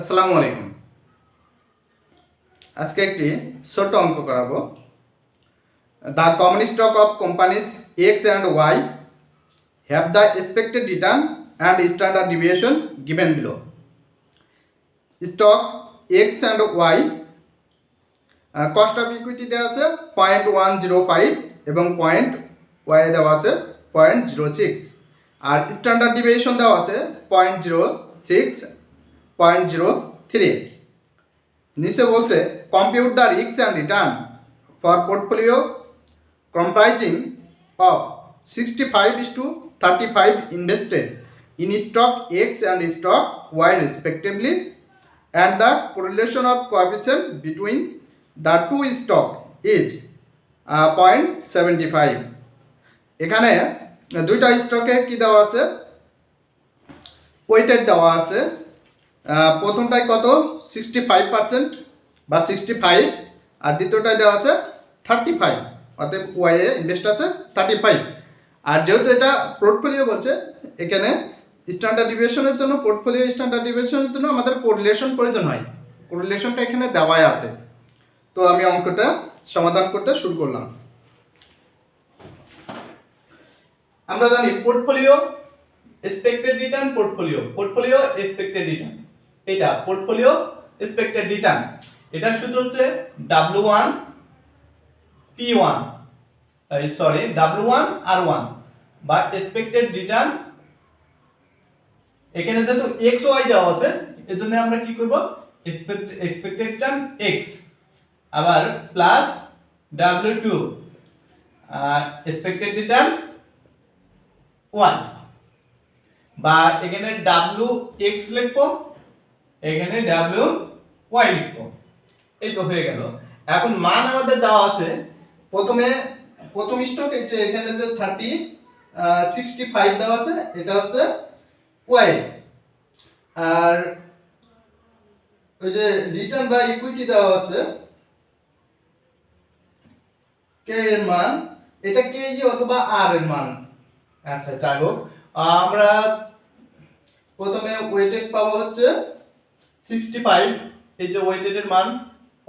আসসালামু আলাইকুম। আজকে একটি ছোট অঙ্ক করাবো। The common stock of companies X and Y have the expected return and standard deviation given below. Stock X and Y cost of equity দেওয়া আছে 0.105 এবং পয়েন্ট ওয়াই দেওয়া আছে 0.06 আর স্ট্যান্ডার্ড ডিভিয়েশন দেওয়া আছে 0.06 0.03। নিচে বলছে compute the risk and return for portfolio comprising of 65:35 invested in stock X and stock Y respectively and the correlation of coefficient between the two stock is 0.75। এখানে দুইটা স্টকে কি দেওয়া আছে, ওয়েটেড দেওয়া আছে। প্রথমটায় কত 65% বা 65 আর দ্বিতীয়টায় দেওয়া আছে 35, অর্থাৎ ওয়াইয়ে ইনভেস্ট আছে 35। আর যেহেতু এটা পোর্টফোলিও বলছে, এখানে স্ট্যান্ডার্ড ডিভিয়েশনের জন্য পোর্টফোলিও স্ট্যান্ডার্ড ডিভিয়েশনের জন্য আমাদের কোরিলেশন প্রয়োজন হয়। কোরিলেশনটা এখানে দেওয়াই আছে। তো আমি অঙ্কটা সমাধান করতে শুরু করলাম। আমরা জানি portfolio expected return, portfolio expected return, এটা পোর্টফোলিও এক্সপেক্টেড রিটার্ন। এটা সূত্র হচ্ছে W1 P1 W1 R1 বা এক্সপেক্টেড রিটার্ন। এখানে যেহেতু x y দেওয়া আছে, এজন্য আমরা কি করব, এক্সপেক্টেড রিটার্ন x আবার plus W2 are expected return y, বা এখানে WX লিখবো, এখানে WY লিখবো। এই তো হয়ে গেল। এখন মান আমাদের দেওয়া আছে। প্রথম স্টক এখানে যে 65 দেওয়া আছে, এটা হচ্ছে Y। আর ওই যে রিটার্ন বা ইকুইটি দেওয়া আছে K এর মান, এটা K অথবা R এর মান। আচ্ছা, যাই হোক, আমরা প্রথমে ওয়েটেড পাবো হচ্ছে 65। এই যে ওয়েটেড এর মান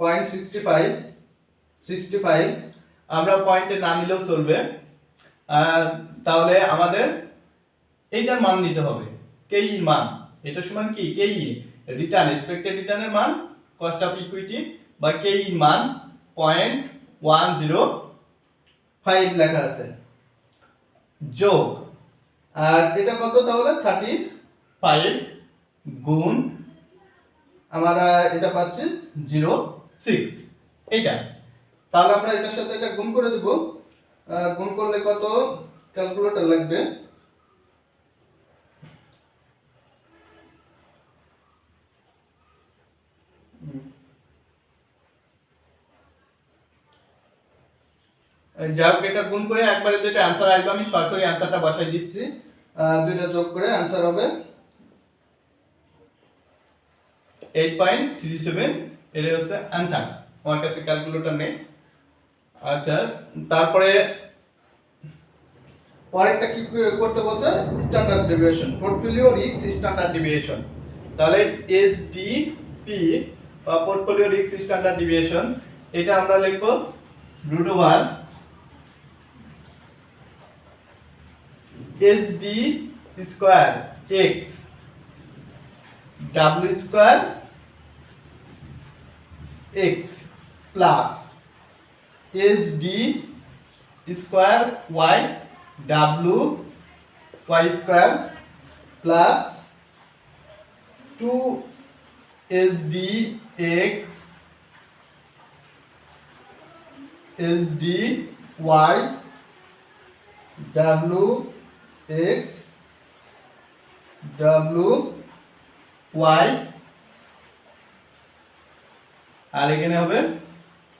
0.65, আমরা পয়েন্টে না নিলেও চলবে। তাহলে আমাদের এইটার মান নিতে হবে, কে এর মান। এটা সমান কি, কে রিটার্ন, এক্সপেক্টেড রিটার্নের মান, কস্ট অফ ইকুইটি বা কে এর মান 0.105 লেখা আছে, যোগ আর এটা কত, তাহলে 35 গুণ আমরা এটা পাচ্ছি 06 এইটা। তাহলে আমরা এটার সাথে এটা গুণ করে দেব। গুণ করলে কত, ক্যালকুলেটর লাগবে। যাক, এটা গুণ করে একবারে যেটা অ্যানসার আসবে আমি সরাসরি অ্যানসারটা বসাই দিচ্ছি। দুইটা যোগ করে অ্যানসার হবে 8.37। এটা হচ্ছে অ্যানসার। আমার কাছে ক্যালকুলেটর নেই। আচ্ছা, তারপরে পরেরটা কি করতে বলছে, standard deviation, portfolio risk standard deviation. তাহলে এসডিপি বা পোর্টফোলিও রিস্ক স্ট্যান্ডার্ড ডেভিয়েশন, এটা আমরা লিখব √1 SD square x W square x plus SD square y W y square plus 2 SD x SD y W x W y, আর এখানে হবে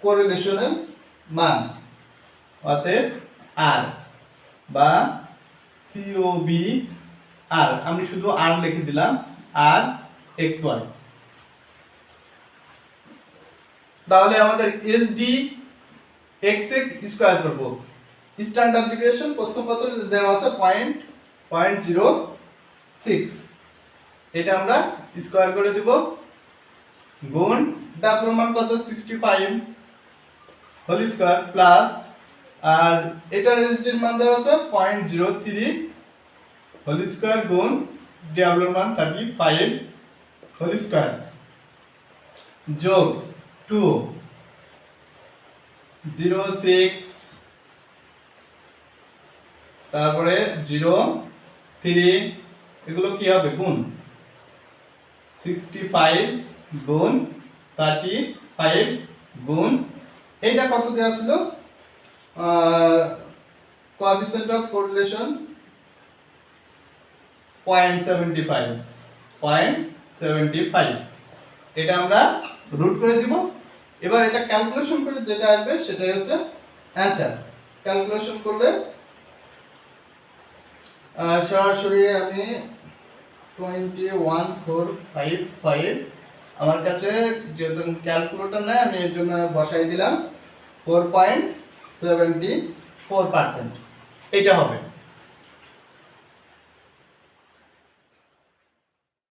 কোরিলেশনের মান, অতএব R বা COB R, আমি শুধু R লিখে দিলাম, R XY। তাহলে আমাদের SD x স্কয়ার করব। স্ট্যান্ডার্ড ডেভিয়েশন প্রশ্নপত্রে দেওয়া আছে 0.06, এটা আমরা স্কয়ার করে দিব গুণ ডাব্লিউ মান কত 65 হোল স্কয়ার প্লাস আর এটা রেজিস্ট্যান্স মান দেওয়া আছে 0.03 হোল স্কয়ার গুণ ডাব্লিউ মান 35 হোল স্কয়ার যোগ 2 06 তারপরে 03 এগুলো কি হবে গুণ 65 গুণ 35 গুণ এইটা কত দেওয়া ছিল কোএফিসিয়েন্ট অফ কোরিলেশন 0.75 এটা আমরা রুট করে দিব। এবার এটা ক্যালকুলেশন করে যেটা আসবে সেটাই হচ্ছে অ্যানসার। ক্যালকুলেশন করলে সরাসরি আমি 21455 আমার কাছে যেহেতু ক্যালকুলেটর নেই আমি এর জন্য বসাই দিলাম 4.74% এটা হবে।